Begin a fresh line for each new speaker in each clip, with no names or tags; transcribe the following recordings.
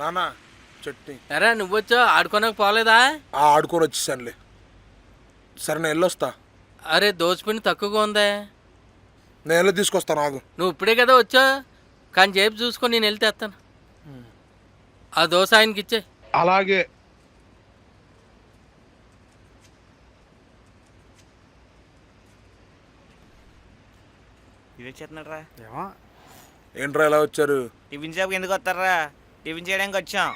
నానా చట్నీ.
ఎరా నువ్వొచ్చా ఆడుకోనకు పోలేదా?
ఆడుకొని వచ్చేసానులే. సరే నేను వెళ్ళొస్తా.
అరే దోసపిండి తక్కువగా ఉందే.
నేను వెళ్ళి తీసుకొస్తాను ఆగు.
నువ్వు ఇప్పుడే కదా వచ్చా, కానీ జేబు చూసుకొని నేను వెళ్తే తెస్తాను. ఆ దోశ ఆయనకి ఇచ్చే.
అలాగే.
ఇదే చేస్తున్నారా?
ఏంట్రా ఎలా వచ్చారు?
టిఫిన్ షాప్కి ఎందుకు వస్తారా? టిఫిన్ చేయడానికి వచ్చాం.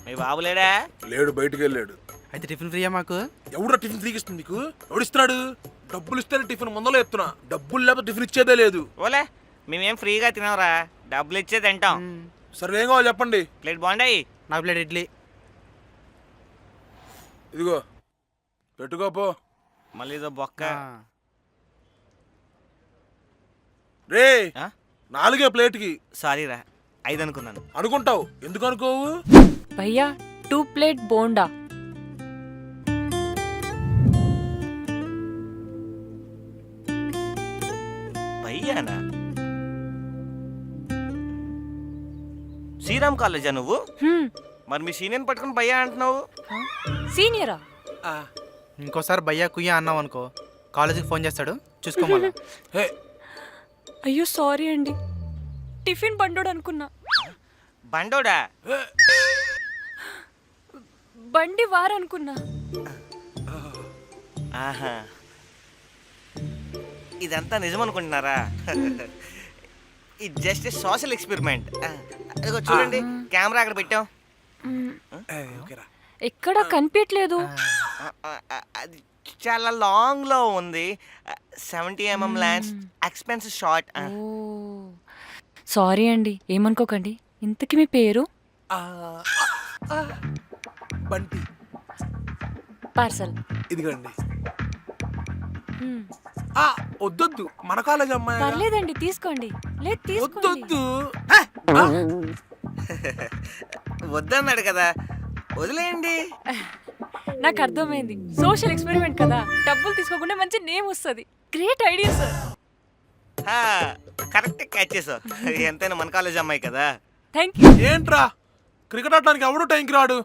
మీ బాబు లేడా?
లేడు, బయటికి వెళ్ళాడు.
అయితే టిఫిన్ ఫ్రీయా మాకు?
ఎవడో టిఫిన్ ఫ్రీకి ఇస్తుంది నీకు? ఎవడిస్తున్నాడు? డబ్బులు ఇస్తేనే టిఫిన్ ముందలో ఎత్తున్నా. డబ్బులు లేకపోతే టిఫిన్ ఇచ్చేదే లేదు.
ఓలే మేమేం ఫ్రీగా తినవరా, డబ్బులు ఇచ్చే తింటాం.
సరే ఏం కావాలి చెప్పండి.
ప్లేట్ బాగుండాయి.
నాకు ప్లేట్ ఇడ్లీ.
ఇదిగో పెట్టుకోపో.
మళ్ళీ ఇదో బొక్క.
రే 4 ప్లేట్కి.
సారీ రా, 5 అనుకున్నాను.
అనుకుంటావు, ఎందుకు అనుకోవు?
భయ్యా 2 ప్లేట్ బోండా.
భయ్యానా? శ్రీరామ్ కాలేజా నువ్వు? మరి మీ సీనియర్ పట్టుకుని భయ్యా అంటున్నావు.
సీనియరా?
ఇంకోసారి భయ్యా కుయ్యా అన్నావు అనుకో, కాలేజీకి ఫోన్ చేస్తాడు, చూసుకోమన్నా.
హే
అయ్యో సారీ అండి, టిఫిన్ బండోడు అనుకున్నా.
బండోడా?
బండి వారనుకున్నా.
ఆహా, ఇదంతా నిజం అనుకుంటున్నారా? ఇది జస్ట్ సోషల్ ఎక్స్పెరిమెంట్. అదిగో చూడండి, కెమెరా అక్కడ పెట్టాం.
ఎక్కడ కనిపించట్లేదు.
అది చాలా లాంగ్ లో ఉంది. 70mm lens, expensive shot.
Sorry అండి, ఏమనుకోకండి. ఇంతకీ మీ పేరు?
బంటి.
పార్సల్.
ఇదిగోండి. వద్దొద్దు, మన కాలేజ్ అమ్మాయి.
పర్లేదండి తీసుకోండి. లేదు తీసుకోండి.
వద్దొద్దు.
వద్దన్నాడు కదా, వదిలేయండి.
నాకు అర్థమైంది, సోషల్ ఎక్స్పెరిమెంట్ కదా, డబ్బులు తీసుకోకుండా మంచి నేమ్ వస్తుంది. Great idea sir.
Correct catch చేసావు. ఎంతైనా మన కాలేజ్ అమ్మాయి కదా.
Thank you.
ఏంట్రా క్రికెట్ ఆడడానికి ఎవడు టైంకి రాడు?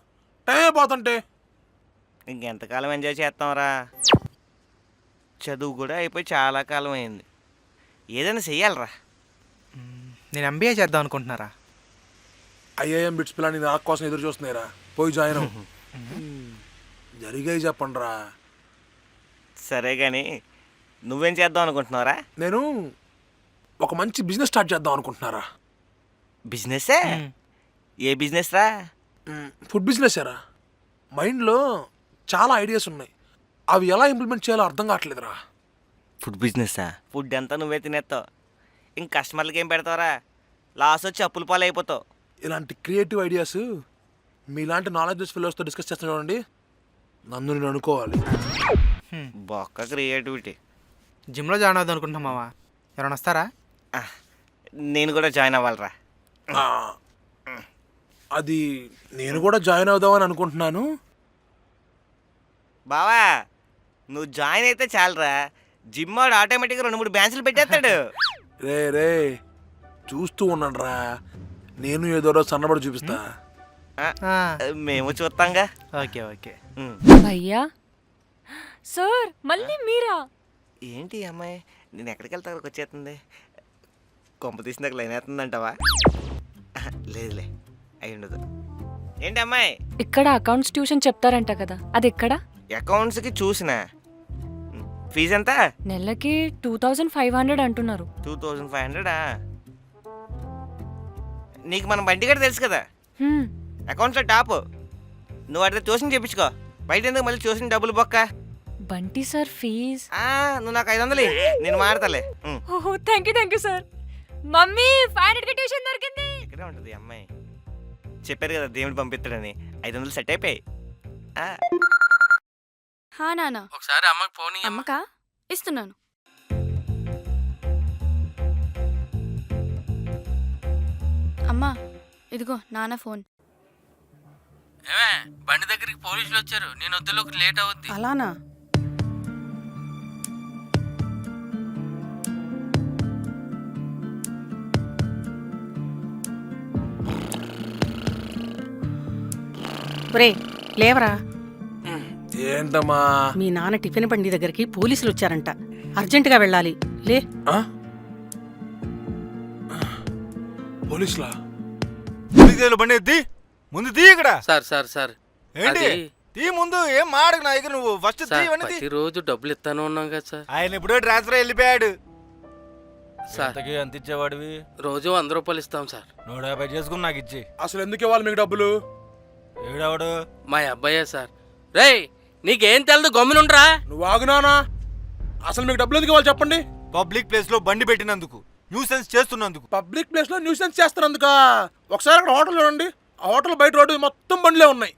టైం అయిపోతుంటే
ఇంకెంతకాలం ఎంజాయ్ చేస్తాంరా? చదువు కూడా అయిపోయి చాలా కాలం అయింది. ఏదైనా చెయ్యాలరా.
నేను ఎంబీఏ చేద్దాం అనుకుంటున్నారా?
ఐఐఎం బిట్స్ పిల్లని నాకు కోసం ఎదురు చూస్తున్నాయిరా. పోయి జాయిన్ అవ్వు. జరిగాయి చెప్పండి రా.
సరే కానీ నువ్వేం చేద్దాం అనుకుంటున్నారా?
నేను ఒక మంచి బిజినెస్ స్టార్ట్ చేద్దాం అనుకుంటున్నారా.
బిజినెస్సే? ఏ బిజినెస్ రా?
ఫుడ్ బిజినెస్ రా. మైండ్లో చాలా ఐడియాస్ ఉన్నాయి, అవి ఎలా ఇంప్లిమెంట్ చేయాలో అర్థం కావట్లేదురా.
ఫుడ్ బిజినెస్సా? ఫుడ్ అంతా నువ్వే తినేస్తావు, ఇంక కస్టమర్లకి ఏం పెడతావురా? లాస్ వచ్చి అప్పుల పాలు అయిపోతావు.
ఇలాంటి క్రియేటివ్ ఐడియాస్ మీలాంటి నాలెడ్జెస్ ఫెలోస్తో డిస్కస్ చేస్తాను చూడండి, నన్ను నేను అనుకోవాలి.
బొక్క క్రియేటివిటీ.
జిమ్లో జాయిన్ అవుదాం అనుకుంటున్నాం మావా, ఎవరైనా వస్తారా?
నేను కూడా జాయిన్ అవ్వాలరా.
అది నేను కూడా జాయిన్ అవుదామని అనుకుంటున్నాను.
బావా నువ్వు జాయిన్ అయితే చాలరా, జిమ్ వాడు ఆటోమేటిక్గా 2-3 బ్యాచ్లు పెట్టేస్తాడు.
రే రే చూస్తూ ఉన్నాను రా, నేను ఏదో రోజు సన్నబడి చూపిస్తా.
మేము చూస్తాంగా.
Okay okay.
భయ్యా సార్, మళ్ళీ మీరా?
ఏంటి అమ్మాయి, నేను ఎక్కడికి వెళ్తా అక్కడికి వచ్చేస్తుంది. కొంప తీసి నాకు లైన్ అవుతుందంటావా? లేదులే, అయి ఉండదు. ఏంటి అమ్మాయి?
ఇక్కడ అకౌంట్స్ ట్యూషన్ చెప్తారంట కదా, అది ఎక్కడ?
అకౌంట్స్కి చూసిన. ఫీజు ఎంత?
నెలకి 2500 అంటున్నారు.
2500? నీకు మన బండి కూడా తెలుసు కదా, అకౌంట్స్లో టాప్. నువ్వు అడిగితే ట్యూషన్ చేయించుకో, బయట ఎందుకు మళ్ళీ ట్యూషన్ డబ్బులు బొక్క.
Bunty sir fees?
నువ్వు నాకు 500 నేను మాడతాలే.
ఓహో thank you sir. Mummy 500 tuition దొరికింది.
ఇక్కడే ఉంటుంది అమ్మాయి. చెప్పారు కదా దేవుడు పంపిస్తాడని, 500 సెట్ అయిపోయాయి.
హా నాన్న.
ఒకసారి అమ్మకి ఫోన్ ఇయ్యమ్మా.
అమ్మకా ఇస్తున్నాను. అమ్మా ఇదిగో నాన్న ఫోన్.
ఏమే బండి దగ్గరికి పోలీసులు వచ్చారు, నేను వద్దులోకి లేట్ అవుద్ది.
అలానా?
ఒరే లేవరా,
ఏంటమ్మా?
మీ నాన్న టిఫిన్ బండి దగ్గరికి పోలీసులు వచ్చారంట, అర్జెంటుగా వెళ్ళాలి. లే.
ఆ? పోలీసులా?
బండి ఎత్తి ముందు తీ ఇక్కడ.
సార్ సార్ సార్
ఏంటి
అది
తీ ముందు, ఏం మాడకు నా దగ్గర, నువ్వు ఫస్ట్ తీ.
సార్
ఇవన్నీ తీ.
ప్రతిరోజు డబ్బులు ఇస్తాను ఉన్నాం కదా సార్.
ఆయన ఎప్పుడో ట్రాన్స్ఫర్ వెళ్ళిపోయాడు.
సార్
ఎంతకి ఎంత ఇచ్చేవాడివి?
రోజు 100 రూపాయలు ఇస్తాం సార్.
150 చేసుకుని నాకు ఇచ్చి.
అసలు ఎందుకు ఇవ్వాలి మీకు డబ్బులు?
ఏడావాడు?
మా అబ్బాయే సార్. రేయ్ నీకేం తెలదు, గమ్మునుండ్రా.
నువ్వు ఆగునానా? అసలు మీకు డబ్బులు ఎందుకు ఇవ్వాలి చెప్పండి?
పబ్లిక్ ప్లేస్ లో బండి పెట్టినందుకు, న్యూసెన్స్ చేస్తున్నందుకు.
పబ్లిక్ ప్లేస్ లో న్యూసెన్స్ చేస్తున్నందుక? ఒకసారి అక్కడ హోటల్ చూడండి, ఆ హోటల్ బయట రోడ్డు మొత్తం బండ్లే ఉన్నాయి.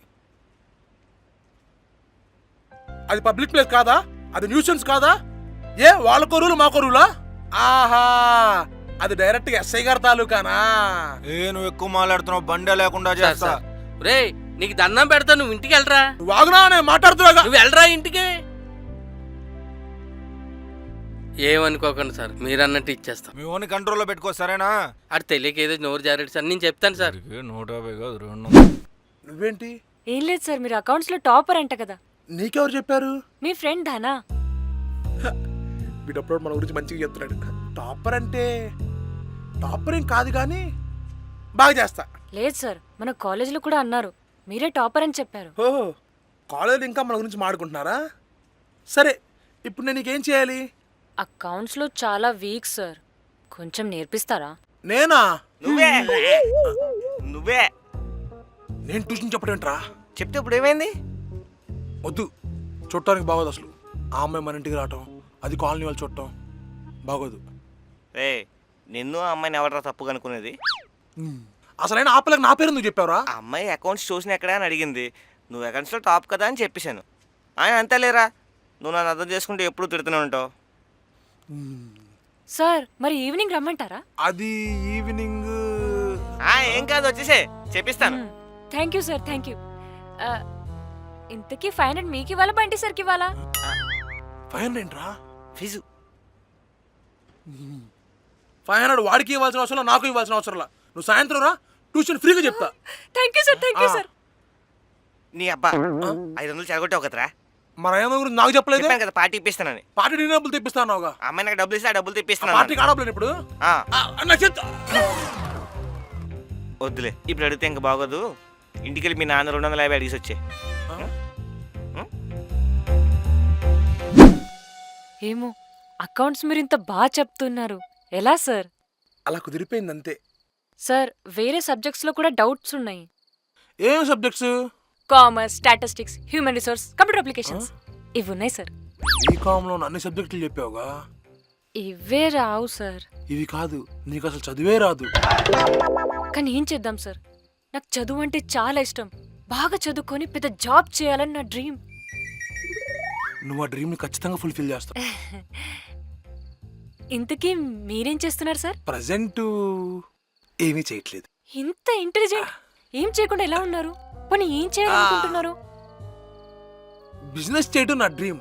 అది పబ్లిక్ ప్లేస్ కాదా? అది న్యూసెన్స్ కాదా? ఏ వాళ్ళ కొరువులు మా కొరువులా? ఆహా, అది డైరెక్ట్ గా ఎస్ఐ గారి తాలూకానా?
నువ్వు ఎక్కువ మాట్లాడుతున్నావు, బండే లేకుండా
సార్
చేస్తా.
సార్ రేయ్ నీకు దండం పెడతా, నువ్వు ఇంటికి వెళ్ళరా.
నువ్వు ఆగునా? నేను మాట్లాడుతున్నా.
నువ్వు వెళ్ళరా ఇంటికి. ఏమనుకోకండి సార్, మీరన్నట్టు ఇచ్చేస్తాం.
మీ ఓన్ కంట్రోల్లో పెట్టుకో, సరేనా?
అది తెలియక ఏదో నోరు జారేడు సార్, నేను చెప్తాను సార్.
150 కాదు 200.
నువ్వేంటి?
ఏం లేదు సార్, మీరు అకౌంట్స్ లో టాపర్ అంట కదా.
నీకెవరు చెప్పారు?
మీ ఫ్రెండ్ ధానా.
వీడప్పుడు మన గురించి మంచిగా చెప్తున్నాడు. టాపర్ అంటే టాపర్ ఏం కాదు కానీ బాగా చేస్తా.
లేదు సార్, మన కాలేజీలో కూడా అన్నారు మీరే టాపర్ అని చెప్పారు.
ఓహో, కాలేజీలో ఇంకా మన గురించి మాట్లాడుకుంటున్నారా? సరే, ఇప్పుడు నేను నీకేం చేయాలి?
అకౌంట్స్ లో చాలా వీక్ సార్, కొంచెం నేర్పిస్తారా?
నేనా?
నువ్వే నువ్వే
నేను ట్యూషన్ చెప్పడం ఏంట్రా?
చెప్తే ఇప్పుడు ఏమైంది?
వద్దు, చూడటానికి బాగోదు. అసలు ఆ అమ్మాయి మన ఇంటికి రావటం, అది కాలనీ వాళ్ళు చూడటం బాగోదు.
రే, నిన్ను ఆ అమ్మాయిని ఎవడరా తప్పు కనుక్కునేది?
అసలైన ఆపలేక నా పేరు నువ్వు చెప్పావురా?
ఆ అమ్మాయి అకౌంట్స్ చూసిన ఎక్కడా అని అడిగింది. నువ్వు అకౌంట్స్లో టాప్ కదా అని చెప్పేశాను. ఆయన అంతేలేరా, నువ్వు నన్ను అర్థం చేసుకుంటే ఎప్పుడు తిడుతూనే ఉంటావు.
సార్ మరి ఈవినింగ్ రమ్మంటారా?
అది ఈవినింగ్.
ఏం కాదు, వచ్చేసే చెప్పిస్తాను.
Thank you sir, thank you. ఇంతకీ 500 మీకు ఇవ్వాలా బంటి సార్కి ఇవ్వాలా?
500 ఏంట్రా?
ఫీజు
500 వాడికి ఇవ్వాల్సిన అవసరం, నాకు ఇవ్వాల్సిన అవసరం. నువ్వు సాయంత్రం రా, ట్యూషన్ ఫ్రీగా చెప్తా.
Thank you sir, thank you sir.
నీ అబ్బా 500 చెడగొట్టావు కదరా.
మన ఏమో గురించి నాకు చెప్పలేదు.
చెప్పాను కదా పార్టీ ఇప్పిస్తానని.
పార్టీ నీ డబ్బులు తెప్పిస్తానుగా.
అమ్మాయి నాకు డబ్బులు ఇస్తే ఆ డబ్బులు తెప్పిస్తాను.
పార్టీకి ఆడలేదు ఇప్పుడు.
వద్దులే, ఇప్పుడు అడిగితే ఇంకా బాగోదు. ఇంటికి వెళ్ళి మీ నాన్న 250 అడిగి వచ్చే.
ఏమో అకౌంట్స్ మీరు ఇంత బాగా చెప్తున్నారు, ఎలా సార్?
అలా కుదిరిపోయింది అంతే.
సార్ వేరే సబ్జెక్ట్స్ లో కూడా డౌట్స్ ఉన్నాయి.
ఏం subjects?
Commerce, statistics, human resource, computer applications ఇవి ఉన్నాయి సార్.
బీకామ్ లో అన్ని సబ్జెక్టులు చెప్పావుగా.
ఇవే రావు సార్.
ఇవి కాదు, నీకు అసలు చదివే రాదు.
కానీ ఏం చేద్దాం సార్, నాకు చదువు అంటే చాలా ఇష్టం. బాగా చదువుకొని పెద్ద జాబ్ చేయాలని నా డ్రీమ్.
నువ్వు ఆ డ్రీమ్ ని ఖచ్చితంగా ఫుల్ఫిల్ చేస్తావు.
ఇంతకీ మీరేం చేస్తున్నారు సార్?
ప్రజెంట్ ఏమీ చేయట్లేదు.
ఇంత ఇంటెలిజెంట్, ఏం చేయకుండా ఎలా ఉన్నారు? పోనీ ఏం చేయాలనుకుంటున్నారు?
బిజినెస్ చేయడం నా డ్రీమ్.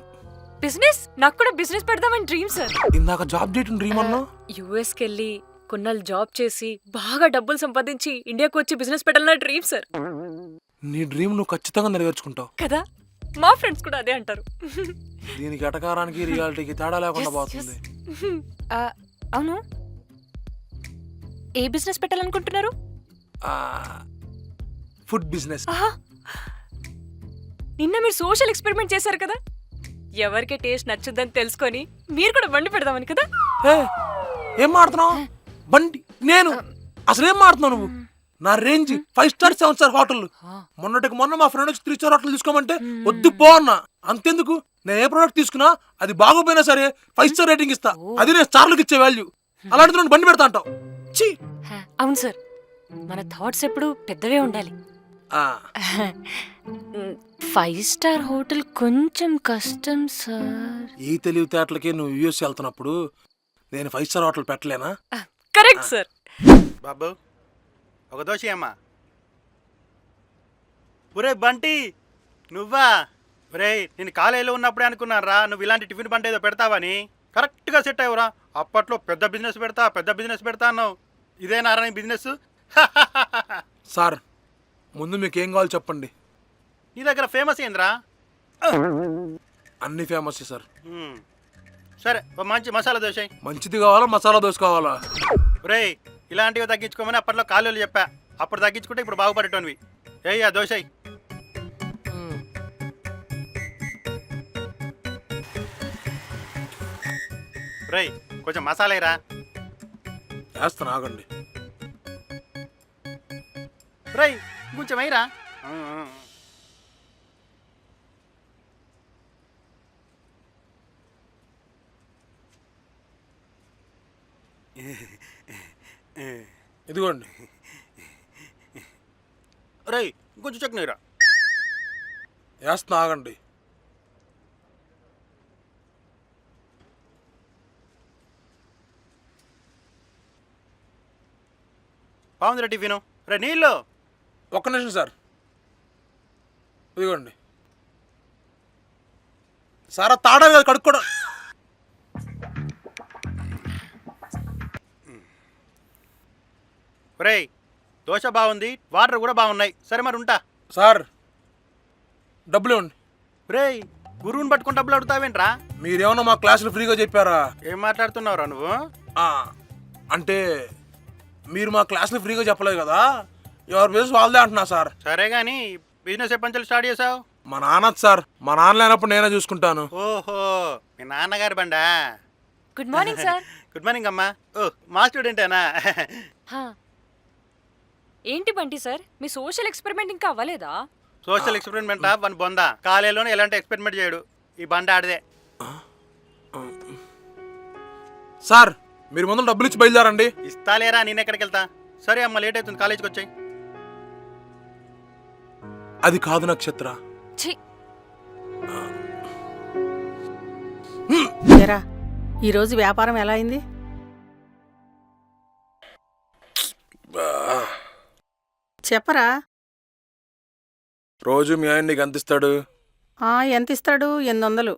బిజినెస్? నాకు కూడా బిజినెస్ పెడదామని డ్రీమ్ సార్.
ఇందాక జాబ్ చేయడం డ్రీమ్ అన్నా.
యుఎస్కి వెళ్ళి కొన్నాళ్ళు జాబ్ చేసి బాగా డబ్బులు సంపాదించి ఇండియాకు వచ్చి బిజినెస్ పెట్టాలన్న డ్రీమ్ సార్.
నీ డ్రీమ్ నువ్వు ఖచ్చితంగా నెరవేర్చుకుంటావు
కదా, మా ఫ్రెండ్స్ కూడా అదే అంటారు.
దీనికి ఎటకారానికి రియాలిటీకి తేడా లేకుండా పోతుంది.
అవును, ఏ బిజినెస్ పెట్టాలనుకుంటున్నారు?
Food business.
నిన్న మీరు సోషల్ ఎక్స్పెరిమెంట్ చేశారు కదా, ఎవరికి టేస్ట్ నచ్చుద్దని తెలుసుకొని మీరు కూడా బండి పెడదామని కదా.
ఏం మాడుతున్నావు? బండి? నేను అసలు ఏం మాడుతున్నావు నువ్వు? నా రేంజ్ 5 స్టార్ 7 స్టార్ హోటల్. మొన్నటికి మొన్న మా ఫ్రెండ్ వచ్చి 3 స్టార్ హోటల్ తీసుకోమంటే వద్దు పో అన్నా. అంతెందుకు, నేను ఏ ప్రోడక్ట్ తీసుకున్నా అది బాగోపోయినా సరే 5 స్టార్ రేటింగ్ ఇస్తా. అది నేను స్టార్లకు ఇచ్చే వాల్యూ. అలాంటి నువ్వు బండి పెడతా అంటావు.
అవును సార్, మన థాట్స్ ఎప్పుడు పెద్దవే ఉండాలి. 5 స్టార్ హోటల్ కొంచెం కష్టం సార్.
ఈ తెలివితేటలకి నువ్వు యూఎస్ వెళ్తున్నప్పుడు నేను 5 స్టార్ హోటల్ పెట్టలేనా?
Correct sir.
బాబు ఒక దోశ అమ్మా. ఒరే బంటి నువ్వా? ఒరే నేను కాలేజీలో ఉన్నప్పుడే అనుకున్నాను రా నువ్వు ఇలాంటి టిఫిన్ బండి ఏదో పెడతావని. కరెక్ట్గా సెట్ అయ్యవురా. అప్పట్లో పెద్ద బిజినెస్ పెడతా అన్నావు. ఇదేనా రా నీ బిజినెస్?
సార్ ముందు మీకు ఏం కావాలో చెప్పండి,
నీ దగ్గర ఫేమస్ ఏంద్రా?
అన్ని ఫేమస్ సార్.
సరే ఓ మంచి మసాలా దోశ ఎయ్.
మంచిది కావాలా మసాలా దోశ కావాలా?
ఒరేయ్ ఇలాంటివి తగ్గించుకోమని అప్పట్లో కాలేళ్ళు చెప్పా. అప్పుడు తగ్గించుకుంటే ఇప్పుడు బాగుపడేటోనివి. ఏయ్ ఆ దోశ ఎయ్. ఒరేయ్ కొంచెం మసాలా వేయరా.
వేస్తాను ఆగండి.
ఒరేయ్ కొంచెం వేయరా.
ఇదిగోండి.
ఒరేయ్ కొంచెం చట్నీ వేయరా.
వేస్తున్నా ఆగండి.
బాగుందిరా టిఫిను. రే నీళ్ళు.
ఒక్క నిమిషం సార్. ఇదిగోండి సార్. ఆ తాడా కదా కడుక్కోవడం.
ఒరేయ్ దోశ బాగుంది, వాటర్ కూడా బాగున్నాయి. సరే మరి ఉంటా.
సార్ డబ్బులు ఇవ్వండి.
ఒరేయ్ గురువుని పట్టుకుని డబ్బులు అడుగుతావేంట్రా?
మీరేమన్నా మా క్లాసులు ఫ్రీగా చెప్పారా?
ఏం మాట్లాడుతున్నావురా నువ్వు?
ఆ, అంటే మీరు మా క్లాసులు ఫ్రీగా చెప్పలేదు కదా, ఎవరి బిజినెస్ వాళ్ళదే అంటున్నా సార్.
సరే కానీ బిజినెస్ ఎప్పటి నుంచి స్టార్ట్ చేసావు?
మా నాన్న సార్. మా నాన్న లేనప్పుడు నేనే చూసుకుంటాను.
ఓహో మీ నాన్నగారి బండా.
Good morning sir.
Good morning అమ్మా. ఓ మా స్టూడెంటేనా?
ఏంటి బంటి సార్, మీ సోషల్ ఎక్స్పెరిమెంట్ ఇంకా అవ్వలేదా?
సోషల్ ఎక్స్పెరిమెంట్ వన్ బొందా. కాలేజీలోనే ఎలాంటి ఎక్స్పెరిమెంట్ చేయడు. ఈ బండ ఆడదే.
సార్ మీరు ముందు డబ్బులు ఇచ్చి బయలుదేరండి.
ఇస్తాలేరా, నేను ఎక్కడికి వెళ్తా. సరే అమ్మ లేట్ అవుతుంది, కాలేజీకి వచ్చాయి.
అది కాదు నక్షత్ర.
ఛీ,
ఏరా ఈరోజు వ్యాపారం ఎలా అయింది? చెప్పరా.
రోజు మీ ఆయన నీకు అందిస్తాడు.
ఎంత ఇస్తాడు? 800.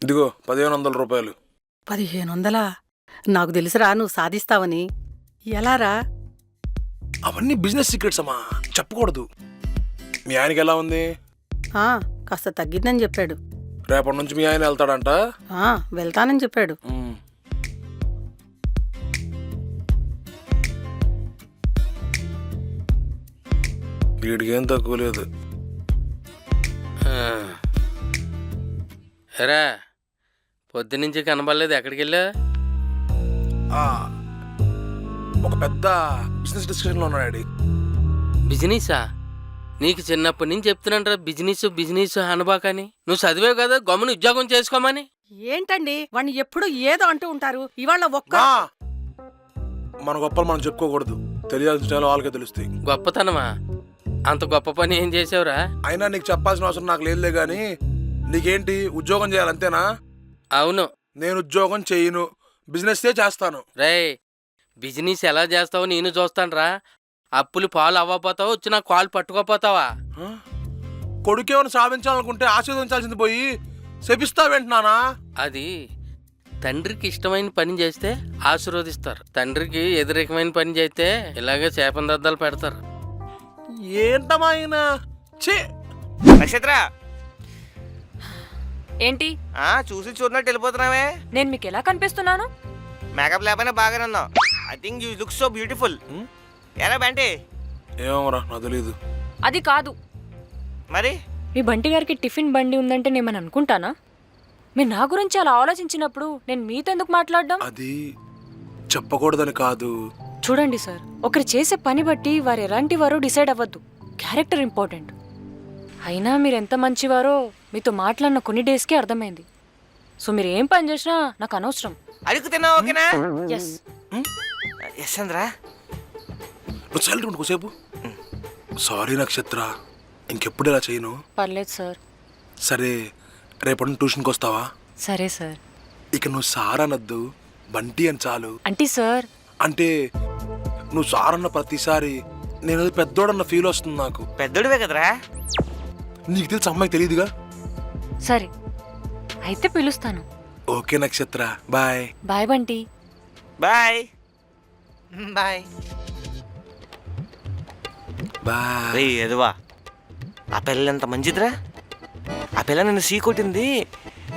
ఇదిగో 1500 రూపాయలు.
1500? నాకు తెలుసురా నువ్వు సాధిస్తావని. ఎలారా?
అవన్నీ బిజినెస్ సీక్రెట్స్ అమ్మా, చెప్పకూడదు. మీ ఆయనకి ఎలా ఉంది?
కాస్త తగ్గిందని చెప్పాడు.
రేపటి నుంచి మీ ఆయన వెళ్తాడంట.
వెళ్తానని చెప్పాడు.
వీడికి ఏం తక్కువ లేదు.
ఎరా పొద్దునుంచి కనబడలేదు, ఎక్కడికి వెళ్ళా?
ఒక పెద్ద బిజినెస్ డిస్కషన్ లో ఉన్నాడు.
బిజినెసా? నీకు చిన్నప్పటి నుంచి చెప్తున్నాంటరా బిజినెస్ బిజినెస్ అనబాకని. నువ్వు చదివావు కదా, గమ్మున ఉద్యోగం చేసుకోమని.
ఏంటండి వాడిని ఎప్పుడు ఏదో అంటూ ఉంటారు. ఇవాళ ఒక్క
మన గొప్పలు మనం చెప్పుకోకూడదు, తెలియాల్సిన వాళ్ళకే తెలుస్తాయి.
గొప్పతనమా? అంత గొప్ప పని ఏం చేసావురా?
అయినా నీకు చెప్పాల్సిన అవసరం నాకు లేదులే గాని, నీకేంటి ఉద్యోగం చేయాలంతేనా?
అవును.
నేను ఉద్యోగం చేయను, బిజినెస్ చేస్తాను.
రేయ్ బిజినెస్ ఎలా చేస్తావో నేను చూస్తానురా. అప్పులు పాలు అవ్వపోతావా, వచ్చి నా కాలు పట్టుకోపోతావా?
కొడుకేమైనా సాధించాలనుకుంటే ఆశీర్వదించాల్సింది పోయి శపిస్తావేంటున్నానా?
అది తండ్రికి ఇష్టమైన పని చేస్తే ఆశీర్వదిస్తారు, తండ్రికి వ్యతిరేకమైన పని చేస్తే ఇలాగే చేపందద్దాలు పెడతారు.
ఏంటమ్మా ఆయన?
నక్షత్ర
ఏంటి
చూసి చూడనట్టు వెళ్ళిపోతున్నావే.
నేను మీకు ఎలా కనిపిస్తున్నాను?
మేకప్ లేకపోయినా బాగానే ఉన్నావు. I think you look so beautiful. ఎలా బంటి?
ఏమోరా నాకు తెలీదు.
అది కాదు
మరి
మీ బంటి గారికి టిఫిన్ బండి ఉందంటే నేను అనుకుంటానా? మీరు నా గురించి అలా ఆలోచించినప్పుడు నేను మీతో ఎందుకు మాట్లాడడం?
అది చెప్పకూడదని కాదు.
చూడండి సార్, ఒకరు చేసే పని బట్టి వారు ఎలాంటి వారో డిసైడ్ అవ్వద్దు. Character important. అయినా మీరు ఎంత మంచివారో మీతో మాట్లాడిన కొన్ని డేస్కే అర్థమైంది. సో మీరు ఏం పని చేసినా నాకు అనవసరం.
అడుగుతున్నావు ఓకేనా?
ఎస్.
ఎస్ అంద్రా.
నువ్వు సైలెంట్ ఉండు కొద్దిసేపు. సారీ నక్షత్ర, ఇంకెప్పుడు ఇలా చేయను.
పర్లేదు సార్.
సరే రేపటి ట్యూషన్కి వస్తావా?
సరే సార్.
ఇక నువ్వు సార్ అనద్దు, బంటి అని చాలు.
అంటే సార్
అంటే నువ్వు సార్ అన్న ప్రతిసారి నేను పెద్దోడన్న ఫీల్ వస్తుంది నాకు.
పెద్దోడివే కదరా.
నీకు తెలిసి అమ్మాయి తెలియదుగా.
సరే అయితే పిలుస్తాను.
Okay Nakshatra, bye.
Bye Bunty.
Bye bye.
బా
రే ఎదువా, ఆ పిల్ల ఎంత మంచిదిరా. ఆ పిల్ల నిన్ను సీ కొట్టింది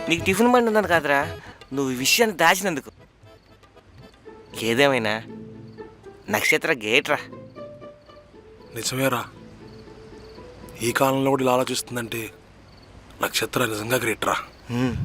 నీకు టిఫిన్ బండి ఉందని కాదురా, నువ్వు ఈ విషయాన్ని దాచినందుకు. ఏదేమైనా నక్షత్ర గేట్రా.
నిజమేరా, ఈ కాలంలో కూడా ఇలా ఆలోచిస్తుందంటే నక్షత్ర నిజంగా గ్రేట్ రా.